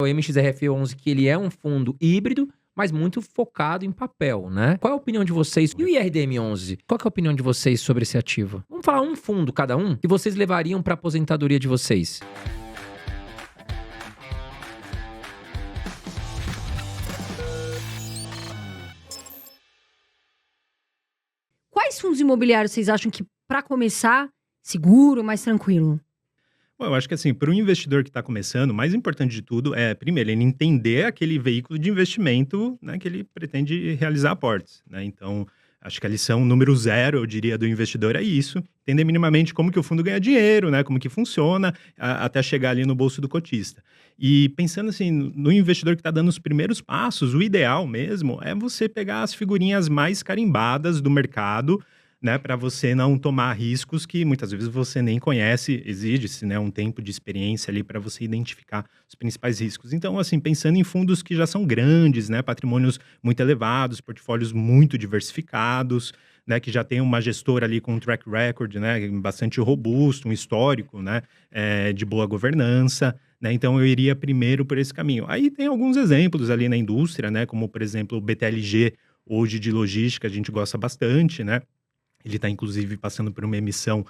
O MXRF11, que ele é um fundo híbrido, mas muito focado em papel, né? Qual é a opinião de vocês? E o IRDM11? Qual que é a opinião de vocês sobre esse ativo? Vamos falar um fundo cada um que vocês levariam para a aposentadoria de vocês. Quais fundos imobiliários vocês acham que, para começar, seguro, mais tranquilo? Bom, eu acho que assim, para um investidor que está começando, o mais importante de tudo é, primeiro, ele entender aquele veículo de investimento, né, que ele pretende realizar aportes, né? Então, acho que a lição número 0, eu diria, do investidor é isso. Entender minimamente como que o fundo ganha dinheiro, né? Como que funciona, até chegar ali no bolso do cotista. E pensando assim, no investidor que está dando os primeiros passos, o ideal mesmo é você pegar as figurinhas mais carimbadas do mercado, né, para você não tomar riscos que muitas vezes você nem conhece, exige-se, né, um tempo de experiência ali para você identificar os principais riscos. Então, assim, pensando em fundos que já são grandes, né, patrimônios muito elevados, portfólios muito diversificados, né, que já tem uma gestora ali com um track record, né, bastante robusto, um histórico, né, de boa governança, né, então eu iria primeiro por esse caminho. Aí tem alguns exemplos ali na indústria, né, como por exemplo o BTLG, hoje de logística, a gente gosta bastante, né. Ele está, inclusive, passando por uma emissão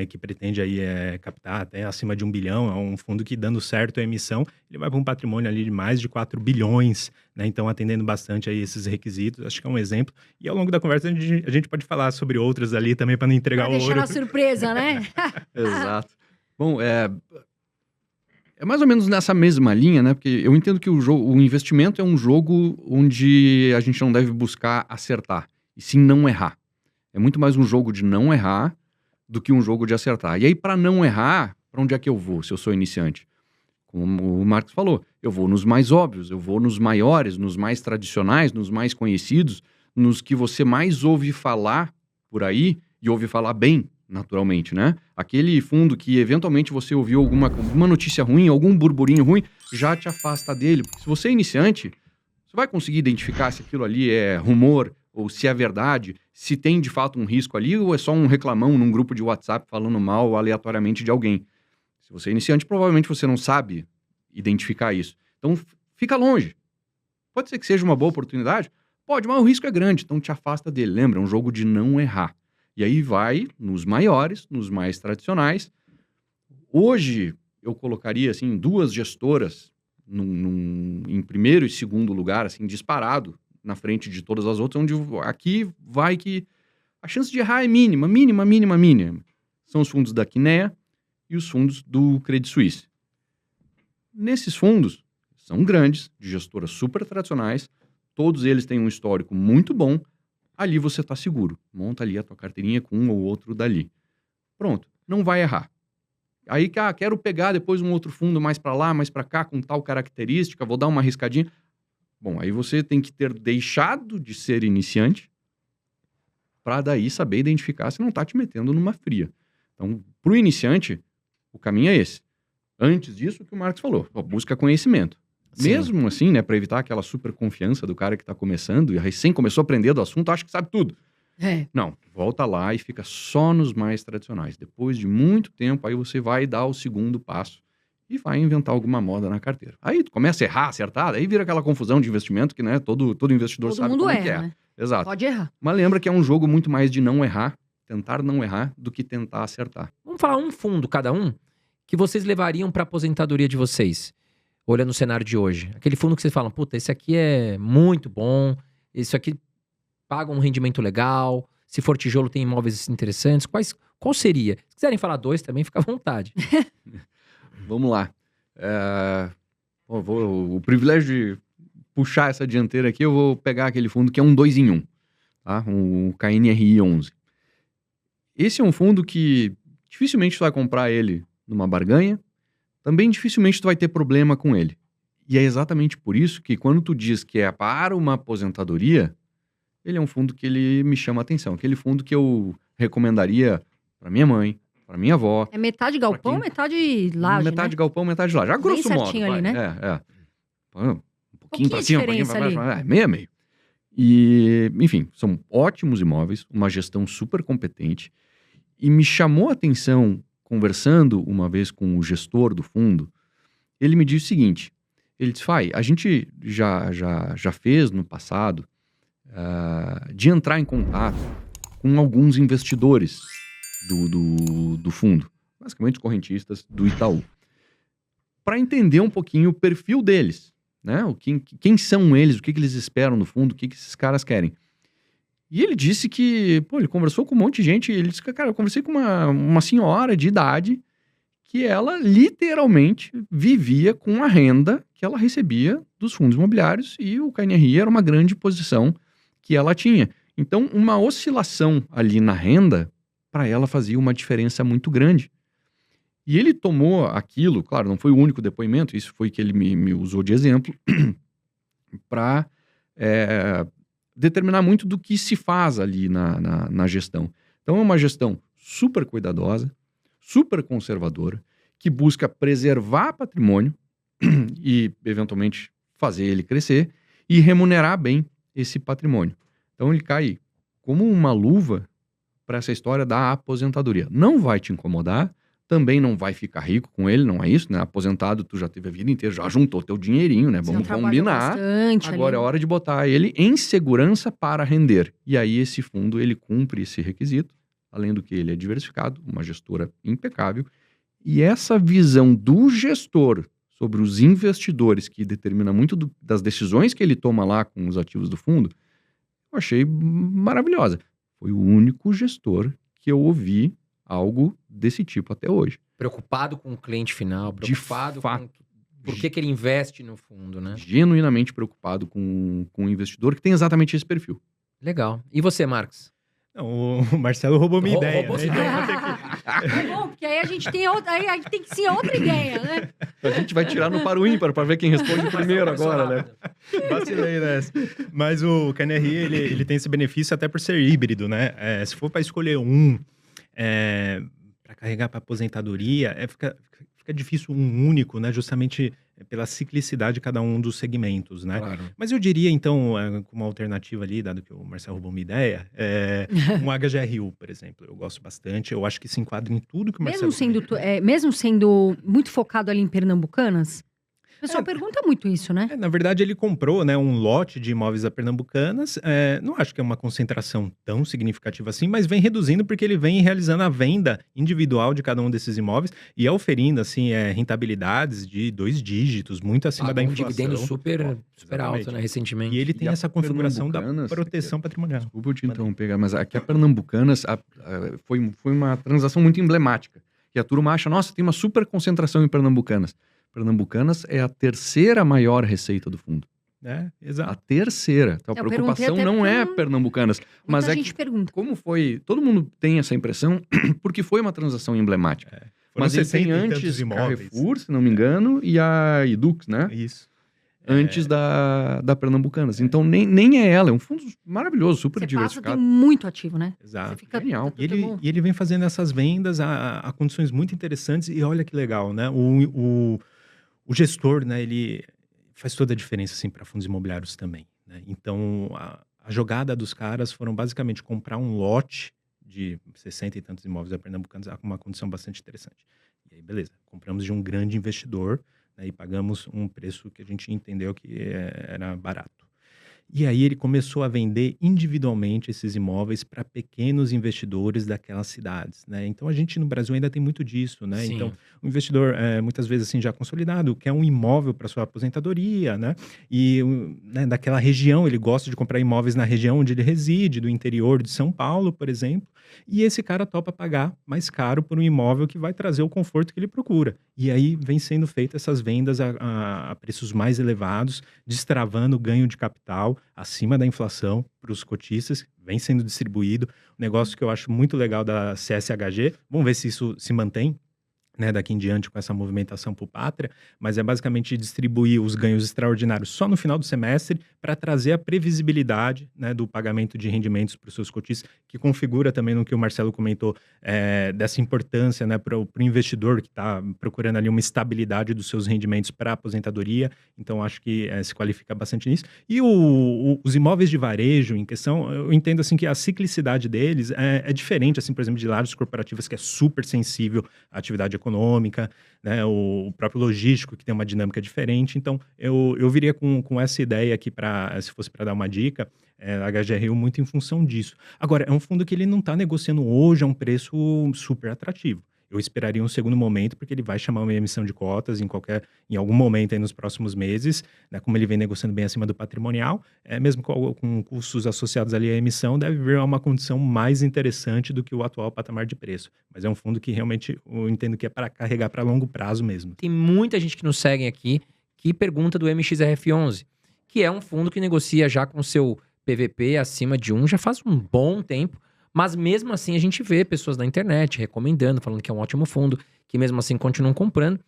que pretende aí, captar até acima de 1 bilhão. É um fundo que, dando certo a emissão, ele vai para um patrimônio ali de mais de 4 bilhões, né? Então, atendendo bastante aí esses requisitos. Acho que é um exemplo. E ao longo da conversa, a gente pode falar sobre outras ali também, para não entregar Pra o deixar ouro. na surpresa, né? Exato. Bom, é mais ou menos nessa mesma linha, né? Porque eu entendo que o investimento é um jogo onde a gente não deve buscar acertar, e sim não errar. É muito mais um jogo de não errar do que um jogo de acertar. E aí, para não errar, para onde é que eu vou, se eu sou iniciante? Como o Marcos falou, eu vou nos mais óbvios, eu vou nos maiores, nos mais tradicionais, nos mais conhecidos, nos que você mais ouve falar por aí, e ouve falar bem, naturalmente, né? Aquele fundo que, eventualmente, você ouviu alguma notícia ruim, algum burburinho ruim, já te afasta dele. Porque se você é iniciante, você vai conseguir identificar se aquilo ali é rumor, ou se é verdade, se tem de fato um risco ali, ou é só um reclamão num grupo de WhatsApp falando mal aleatoriamente de alguém. Se você é iniciante, provavelmente você não sabe identificar isso. Então, fica longe. Pode ser que seja uma boa oportunidade? Pode, mas o risco é grande, então te afasta dele. Lembra, é um jogo de não errar. E aí vai nos maiores, nos mais tradicionais. Hoje, eu colocaria, assim, 2 gestoras em primeiro e segundo lugar, assim, disparado, na frente de todas as outras, onde aqui vai que a chance de errar é mínima. São os fundos da Kinea e os fundos do Credit Suisse. Nesses fundos, são grandes, de gestoras super tradicionais, todos eles têm um histórico muito bom, ali você está seguro. Monta ali a tua carteirinha com um ou outro dali. Pronto, não vai errar. Aí, quero pegar depois um outro fundo mais para lá, mais para cá, com tal característica, vou dar uma arriscadinha. Bom, aí você tem que ter deixado de ser iniciante para daí saber identificar se não está te metendo numa fria. Então, para o iniciante, o caminho é esse. Antes disso, o que o Marcos falou, busca conhecimento. Sim. Mesmo assim, né, para evitar aquela super confiança do cara que está começando e recém começou a aprender do assunto, acha que sabe tudo. Não, volta lá e fica só nos mais tradicionais. Depois de muito tempo, aí você vai dar o segundo passo e vai inventar alguma moda na carteira. Aí tu começa a errar, acertar, aí vira aquela confusão de investimento que, né, todo investidor sabe como é que é. Né? Exato. Pode errar. Mas lembra que é um jogo muito mais de não errar, tentar não errar, do que tentar acertar. Vamos falar um fundo cada um que vocês levariam para a aposentadoria de vocês, olhando o cenário de hoje. Aquele fundo que vocês falam, puta, esse aqui é muito bom, esse aqui paga um rendimento legal, se for tijolo tem imóveis interessantes. Qual seria? Se quiserem falar 2 também, fica à vontade. Vamos lá. O privilégio de puxar essa dianteira aqui, eu vou pegar aquele fundo que é um 2 em 1, tá? O KNRI11. Esse é um fundo que dificilmente tu vai comprar ele numa barganha, também dificilmente tu vai ter problema com ele. E é exatamente por isso que quando tu diz que é para uma aposentadoria, ele é um fundo que ele me chama a atenção. Aquele fundo que eu recomendaria para minha mãe, para minha avó. É metade galpão, metade laje, Metade galpão, metade laje. Já grosso modo. Certinho ali, né? Um pouquinho para cima, um pouquinho para baixo. Meio a meio. E, enfim, são ótimos imóveis, uma gestão super competente. E me chamou a atenção, conversando uma vez com o gestor do fundo, ele me disse o seguinte, Ele disse, a gente já fez no passado de entrar em contato com alguns investidores do fundo, basicamente os correntistas do Itaú, para entender um pouquinho o perfil deles, né? Quem são eles, o que eles esperam no fundo, o que esses caras querem. E ele disse que, ele conversou com um monte de gente, ele disse que, cara, eu conversei com uma senhora de idade que ela literalmente vivia com a renda que ela recebia dos fundos imobiliários e o KNRI era uma grande posição que ela tinha. Então, uma oscilação ali na renda, para ela fazia uma diferença muito grande. E ele tomou aquilo, claro, não foi o único depoimento, isso foi que ele me usou de exemplo, para determinar muito do que se faz ali na gestão. Então, é uma gestão super cuidadosa, super conservadora, que busca preservar patrimônio e, eventualmente, fazer ele crescer e remunerar bem esse patrimônio. Então, ele cai como uma luva para essa história da aposentadoria. Não vai te incomodar, também não vai ficar rico com ele, não é isso, né? Aposentado, tu já teve a vida inteira, já juntou teu dinheirinho, né? Vamos combinar. Agora é hora de botar ele em segurança para render. E aí esse fundo, ele cumpre esse requisito, além do que ele é diversificado, uma gestora impecável. E essa visão do gestor sobre os investidores, que determina muito das decisões que ele toma lá com os ativos do fundo, eu achei maravilhosa. Foi o único gestor que eu ouvi algo desse tipo até hoje. Preocupado com o cliente final, preocupado com por que ele investe no fundo, né? Genuinamente preocupado com o investidor que tem exatamente esse perfil. Legal. E você, Marcos? Não, o Marcelo roubou minha ideia. Roubou né? sua ideia. É bom, porque aí a gente tem tem que ser outra ideia, né? A gente vai tirar no par o ímpar para ver quem responde primeiro agora, né? Vacilei nessa. Mas o KNRI, ele tem esse benefício até por ser híbrido, né? Se for para escolher para carregar para aposentadoria, fica difícil um único, né? Justamente pela ciclicidade de cada um dos segmentos, né? Claro. Mas eu diria, então, como alternativa ali, dado que o Marcelo roubou uma ideia, um HGRU, por exemplo. Eu gosto bastante, eu acho que se enquadra em tudo que o Marcelo... Mesmo sendo muito focado ali em Pernambucanas, o pessoal pergunta muito isso, né? Na verdade, ele comprou, né, um lote de imóveis da Pernambucanas. Não acho que é uma concentração tão significativa assim, mas vem reduzindo porque ele vem realizando a venda individual de cada um desses imóveis e oferindo, assim, rentabilidades de 2 dígitos, muito acima da inflação. Um dividendo super alto, né, recentemente. E ele tem essa configuração da Pernambucanas, proteção patrimonial. Desculpa eu te interromper, mas aqui a Pernambucanas foi uma transação muito emblemática. E a turma acha, nossa, tem uma super concentração em Pernambucanas. Pernambucanas é a 3ª maior receita do fundo. Exato. A 3ª. Então, a preocupação não é Pernambucanas. Mas é que, como foi... Todo mundo tem essa impressão, porque foi uma transação emblemática. Mas ele tem antes Carrefour, se não me engano, e a Edux, né? Isso. Antes da Pernambucanas. Então, nem é ela. É um fundo maravilhoso, super diversificado. Tem muito ativo, né? Exato. Você fica genial. E ele vem fazendo essas vendas a condições muito interessantes. E olha que legal, né? O gestor, né, ele faz toda a diferença, assim, para fundos imobiliários também, né? Então, a jogada dos caras foram basicamente comprar um lote de 60 e tantos imóveis da Pernambucanas com uma condição bastante interessante. E aí, beleza, compramos de um grande investidor, né, e pagamos um preço que a gente entendeu que era barato. E aí ele começou a vender individualmente esses imóveis para pequenos investidores daquelas cidades, né? Então a gente no Brasil ainda tem muito disso, né? Sim. Então o investidor, muitas vezes assim já consolidado, quer um imóvel para sua aposentadoria, né? E né, daquela região, ele gosta de comprar imóveis na região onde ele reside, do interior de São Paulo, por exemplo. E esse cara topa pagar mais caro por um imóvel que vai trazer o conforto que ele procura. E aí vem sendo feitas essas vendas a preços mais elevados, destravando o ganho de capital acima da inflação para os cotistas, vem sendo distribuído. Um negócio que eu acho muito legal da CSHG, vamos ver se isso se mantém, né, daqui em diante com essa movimentação para o Pátria, mas é basicamente distribuir os ganhos extraordinários só no final do semestre para trazer a previsibilidade, né, do pagamento de rendimentos para os seus cotistas, que configura também no que o Marcelo comentou, dessa importância, né, para o investidor que está procurando ali uma estabilidade dos seus rendimentos para a aposentadoria. Então acho que se qualifica bastante nisso. E os imóveis de varejo em questão, eu entendo assim que a ciclicidade deles é diferente, assim, por exemplo, de lajes corporativas, que é super sensível à atividade econômica, né, o próprio logístico, que tem uma dinâmica diferente. Então, eu viria com essa ideia aqui, se fosse para dar uma dica, a HGRU muito em função disso. Agora, é um fundo que ele não está negociando hoje a um preço super atrativo. Eu esperaria um segundo momento, porque ele vai chamar uma emissão de cotas em algum momento aí nos próximos meses, né, como ele vem negociando bem acima do patrimonial, mesmo com custos associados ali à emissão, deve vir a uma condição mais interessante do que o atual patamar de preço. Mas é um fundo que realmente eu entendo que é para carregar para longo prazo mesmo. Tem muita gente que nos segue aqui que pergunta do MXRF11, que é um fundo que negocia já com seu PVP acima de 1 já faz um bom tempo. Mas mesmo assim a gente vê pessoas na internet recomendando, falando que é um ótimo fundo, que mesmo assim continuam comprando.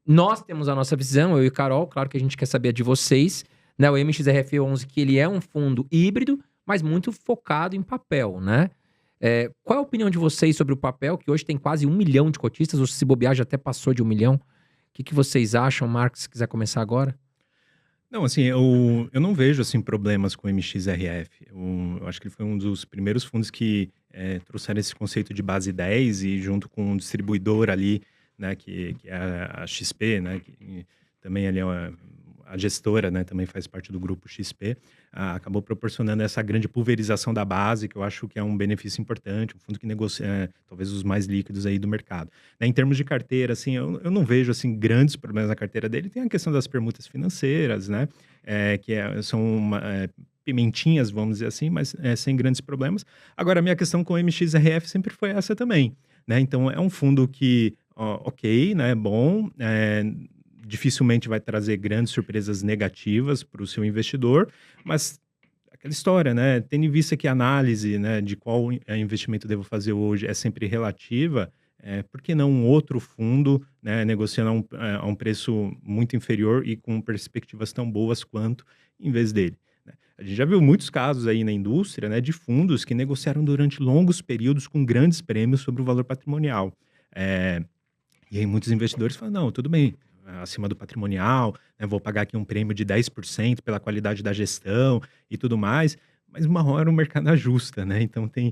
Nós temos a nossa visão, eu e Carol, claro que a gente quer saber de vocês, né? O MXRF11, que ele é um fundo híbrido, mas muito focado em papel, né? Qual é a opinião de vocês sobre o papel, que hoje tem quase 1 milhão de cotistas, ou se bobear já até passou de 1 milhão? O que vocês acham, Marcos, se quiser começar agora? Não, assim, eu não vejo, assim, problemas com o MXRF. Eu acho que ele foi um dos primeiros fundos que trouxeram esse conceito de base 10 e junto com um distribuidor ali, né, que é a XP, né, que também ali é a gestora, né, também faz parte do grupo XP, acabou proporcionando essa grande pulverização da base, que eu acho que é um benefício importante, um fundo que negocia talvez os mais líquidos aí do mercado. Né, em termos de carteira, assim, eu não vejo, assim, grandes problemas na carteira dele. Tem a questão das permutas financeiras, né, são pimentinhas, vamos dizer assim, mas sem grandes problemas. Agora, a minha questão com o MXRF sempre foi essa também, né, então é um fundo que, ok, né, bom, dificilmente vai trazer grandes surpresas negativas para o seu investidor, mas aquela história, né? Tendo em vista que a análise, né, de qual investimento devo fazer hoje é sempre relativa, por que não um outro fundo, né, negociando a um preço muito inferior e com perspectivas tão boas quanto em vez dele? Né? A gente já viu muitos casos aí na indústria, né, de fundos que negociaram durante longos períodos com grandes prêmios sobre o valor patrimonial. E aí muitos investidores falam, não, tudo bem, acima do patrimonial, né, vou pagar aqui um prêmio de 10% pela qualidade da gestão e tudo mais, mas uma hora o mercado ajusta, né? Então tem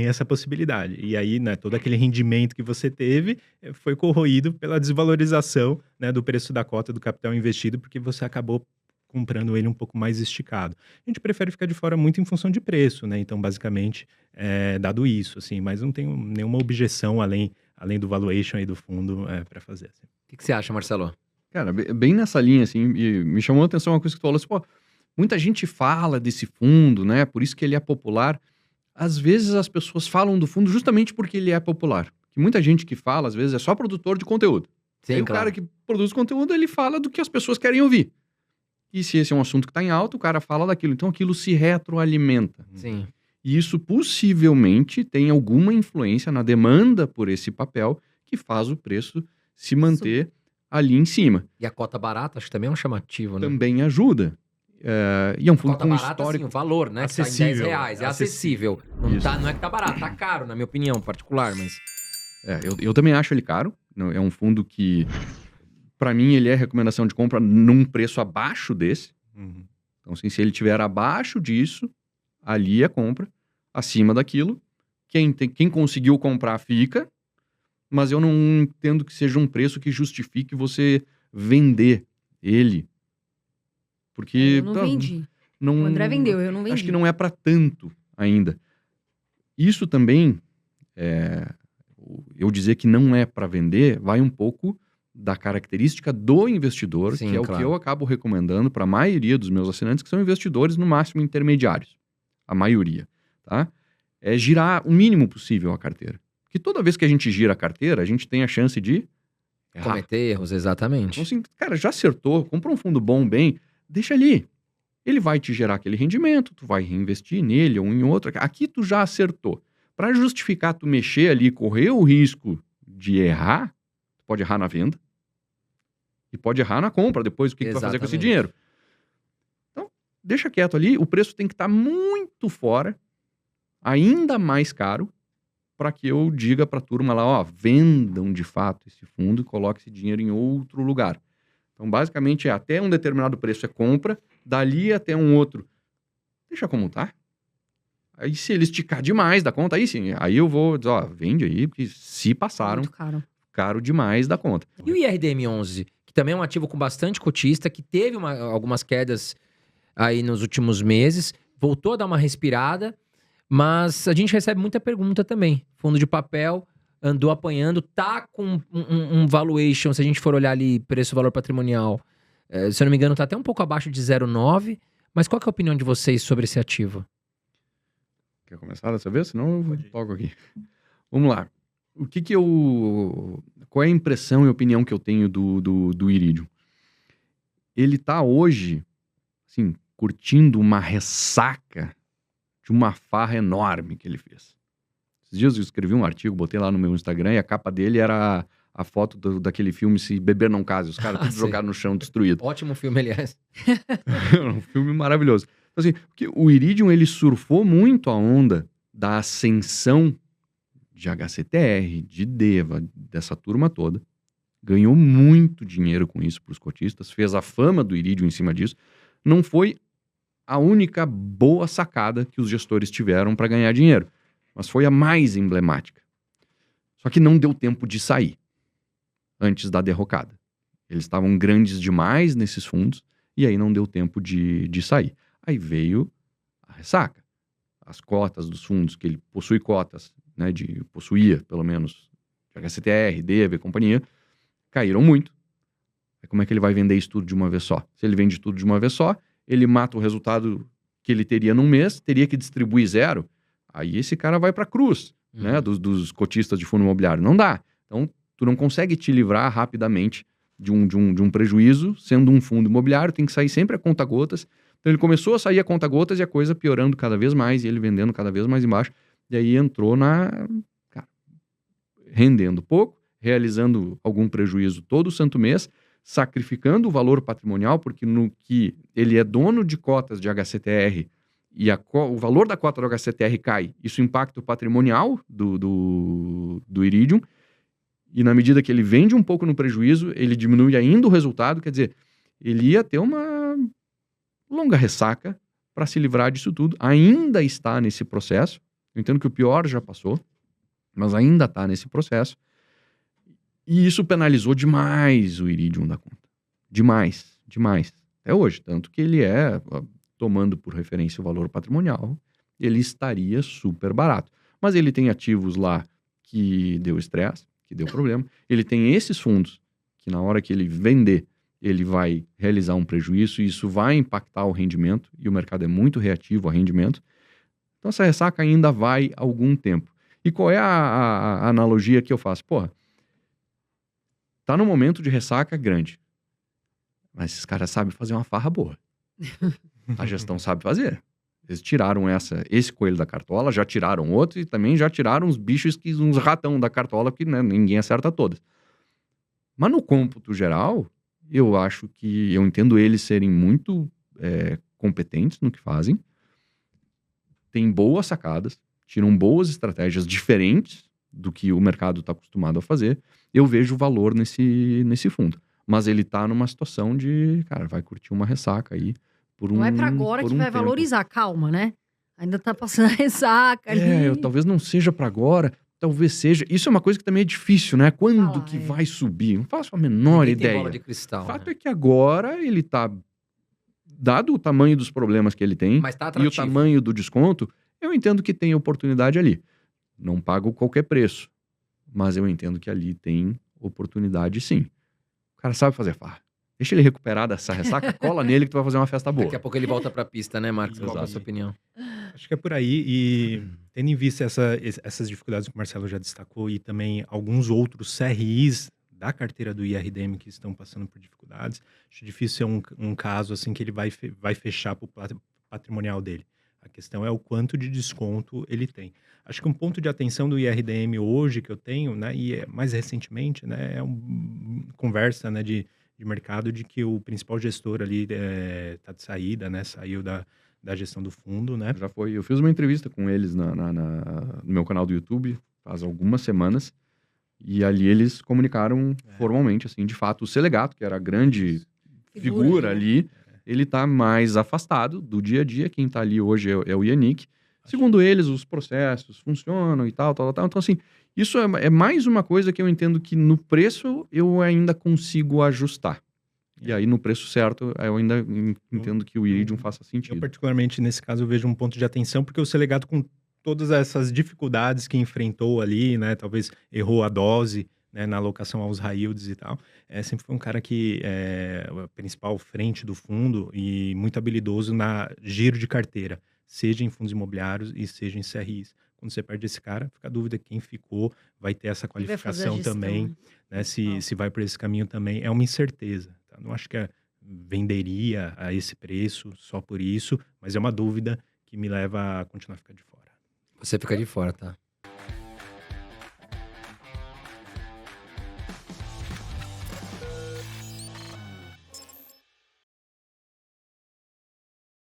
essa possibilidade. E aí, né, todo aquele rendimento que você teve foi corroído pela desvalorização, né, do preço da cota do capital investido, porque você acabou comprando ele um pouco mais esticado. A gente prefere ficar de fora muito em função de preço, né? Então, basicamente, dado isso, assim, mas não tenho nenhuma objeção além do valuation aí do fundo para fazer. Assim. O que você acha, Marcelo? Cara, bem nessa linha, assim, e me chamou a atenção uma coisa que tu falou assim, pô, muita gente fala desse fundo, né, por isso que ele é popular. Às vezes as pessoas falam do fundo justamente porque ele é popular. Que muita gente que fala, às vezes, é só produtor de conteúdo. Sim, aí o cara que produz conteúdo, ele fala do que as pessoas querem ouvir. E se esse é um assunto que está em alta, o cara fala daquilo. Então aquilo se retroalimenta. Sim. E isso possivelmente tem alguma influência na demanda por esse papel que faz o preço se manter ali em cima. E a cota barata, acho que também é um chamativo, né? Também ajuda. E é um fundo Cota com barata, histórico. assim, o valor, né? Acessível. Que tá em R$10. É acessível. Não é que tá barato, tá caro, na minha opinião particular, mas... Eu também acho ele caro. É um fundo que, para mim, ele é recomendação de compra num preço abaixo desse. Uhum. Então, assim, se ele estiver abaixo disso, ali é compra. Acima daquilo, quem conseguiu comprar fica, mas eu não entendo que seja um preço que justifique você vender ele. Porque... Eu não vendi. Não, O André vendeu, eu não vendi. Acho que não é para tanto ainda. Isso também, eu dizer que não é para vender, vai um pouco da característica do investidor, Sim, que é claro. o que eu acabo recomendando para a maioria dos meus assinantes, que são investidores no máximo intermediários. A maioria, tá? É girar o mínimo possível a carteira. Porque toda vez que a gente gira a carteira, a gente tem a chance de errar. Cometer erros, exatamente. Então, assim, cara, já acertou, comprou um fundo bom, bem, deixa ali. Ele vai te gerar aquele rendimento, tu vai reinvestir nele ou em outro. Aqui tu já acertou. Para justificar tu mexer ali, correr o risco de errar, tu pode errar na venda e pode errar na compra depois, o que tu vai fazer com esse Exatamente. dinheiro. Então, deixa quieto ali, o preço tem que estar muito fora, ainda mais caro, para que eu diga para a turma lá, ó, vendam de fato esse fundo e coloque esse dinheiro em outro lugar. Então, basicamente, até um determinado preço é compra, dali até um outro, deixa como tá. Aí, se ele esticar demais da conta, aí sim, aí eu vou dizer, ó, vende aí, porque se passaram, Muito caro. caro demais da conta. E o IRDM11, que também é um ativo com bastante cotista, que teve algumas quedas aí nos últimos meses, voltou a dar uma respirada, mas a gente recebe muita pergunta também. Fundo de papel andou apanhando, tá com um valuation, se a gente for olhar ali preço-valor patrimonial, se eu não me engano, tá até um pouco abaixo de 0,9, mas qual que é a opinião de vocês sobre esse ativo? Quer começar dessa vez? Senão eu toco aqui. Vamos lá. Qual é a impressão e opinião que eu tenho do Iridium? Ele tá hoje, assim, curtindo uma ressaca de uma farra enorme que ele fez. Esses dias eu escrevi um artigo, botei lá no meu Instagram e a capa dele era a foto daquele filme Se Beber Não Case. Os caras tudo jogados no chão, destruído. Ótimo filme, aliás. Um filme maravilhoso. Então, assim, porque o Iridium, ele surfou muito a onda da ascensão de HCTR, de Deva, dessa turma toda. Ganhou muito dinheiro com isso para os cotistas, fez a fama do Iridium em cima disso. Não foi a única boa sacada que os gestores tiveram para ganhar dinheiro, mas foi a mais emblemática. Só que não deu tempo de sair antes da derrocada. Eles estavam grandes demais nesses fundos e aí não deu tempo de sair. Aí veio a ressaca. As cotas dos fundos, que ele possui cotas, né, possuía, pelo menos, de HCTR, DEVA e companhia, caíram muito. Aí como é que ele vai vender isso tudo de uma vez só? Se ele vende tudo de uma vez só, ele mata o resultado que ele teria num mês, teria que distribuir 0. Aí esse cara vai para a cruz, né, dos cotistas de fundo imobiliário. Não dá. Então, tu não consegue te livrar rapidamente de um prejuízo, sendo um fundo imobiliário, tem que sair sempre a conta-gotas. Então, ele começou a sair a conta-gotas e a coisa piorando cada vez mais, e ele vendendo cada vez mais embaixo. E aí entrou rendendo pouco, realizando algum prejuízo todo santo mês, sacrificando o valor patrimonial, porque no que ele é dono de cotas de HCTR e o valor da cota do HCTR cai, isso impacta o patrimonial do Iridium, e na medida que ele vende um pouco no prejuízo, ele diminui ainda o resultado, quer dizer, ele ia ter uma longa ressaca para se livrar disso tudo, ainda está nesse processo. Eu entendo que o pior já passou, mas ainda está nesse processo. E isso penalizou demais o Iridium da conta. Demais, demais. Até hoje. Tanto que ele tomando por referência o valor patrimonial, ele estaria super barato. Mas ele tem ativos lá que deu estresse, que deu problema. Ele tem esses fundos que na hora que ele vender, ele vai realizar um prejuízo e isso vai impactar o rendimento. E o mercado é muito reativo a rendimento. Então essa ressaca ainda vai algum tempo. E qual é a analogia que eu faço? Porra, tá num momento de ressaca grande. Mas esses caras sabem fazer uma farra boa. A gestão sabe fazer. Eles tiraram esse coelho da cartola, já tiraram outro e também já tiraram uns bichos, uns ratão da cartola, que né, ninguém acerta todas. Mas no cômputo geral, eu acho que eu entendo eles serem muito competentes no que fazem, têm boas sacadas, tiram boas estratégias diferentes do que o mercado está acostumado a fazer. Eu vejo valor nesse fundo. Mas ele está numa situação de, cara, vai curtir uma ressaca aí por Não é para agora que vai tempo. valorizar, calma, né? Ainda tá passando a ressaca ali. Talvez não seja para agora, talvez seja. Isso é uma coisa que também é difícil, né? Quando que vai subir? Não faço a menor Ninguém ideia. tem bola de cristal, O fato né? é que agora ele tá, dado o tamanho dos problemas que ele tem Mas tá e o atrativo. tamanho do desconto, eu entendo que tem oportunidade ali. Não pago qualquer preço, mas eu entendo que ali tem oportunidade sim. O cara sabe fazer farra. Deixa ele recuperar dessa ressaca, cola nele que tu vai fazer uma festa boa. Daqui a pouco ele volta pra pista, né, Marcos? Qual é a Exato. sua opinião? Acho que é por aí, e tendo em vista essas dificuldades que o Marcelo já destacou e também alguns outros CRIs da carteira do IRDM que estão passando por dificuldades, acho difícil ser um caso assim que ele vai fechar para o patrimonial dele. A questão é o quanto de desconto ele tem. Acho que um ponto de atenção do IRDM hoje que eu tenho, né, e mais recentemente, né, é uma conversa, né, de mercado de que o principal gestor ali tá de saída, né, saiu da gestão do fundo, né? Já foi. Eu fiz uma entrevista com eles no meu canal do YouTube faz algumas semanas e ali eles comunicaram formalmente, assim, de fato, o Selegato, que era a grande figura ali, ele tá mais afastado do dia a dia. Quem tá ali hoje é o Yannick. Segundo eles, os processos funcionam e tal. Então, assim, Isso é mais uma coisa que eu entendo que no preço eu ainda consigo ajustar. E aí, no preço certo, eu ainda entendo que o Iridium faça Eu, sentido. particularmente, nesse caso, eu vejo um ponto de atenção, porque o Selegato, com todas essas dificuldades que enfrentou ali, né? Talvez errou a dose, né, na alocação aos high yields e tal. Sempre foi um cara que é a principal frente do fundo e muito habilidoso na giro de carteira, seja em fundos imobiliários e seja em CRIs. Quando você perde esse cara, fica a dúvida quem ficou, vai ter essa Quem vai fazer a qualificação gestão, também, né? principal. Se vai por esse caminho também, é uma incerteza. Tá? Não acho que venderia a esse preço só por isso, mas é uma dúvida que me leva a continuar a ficar de fora. Você fica de fora, tá?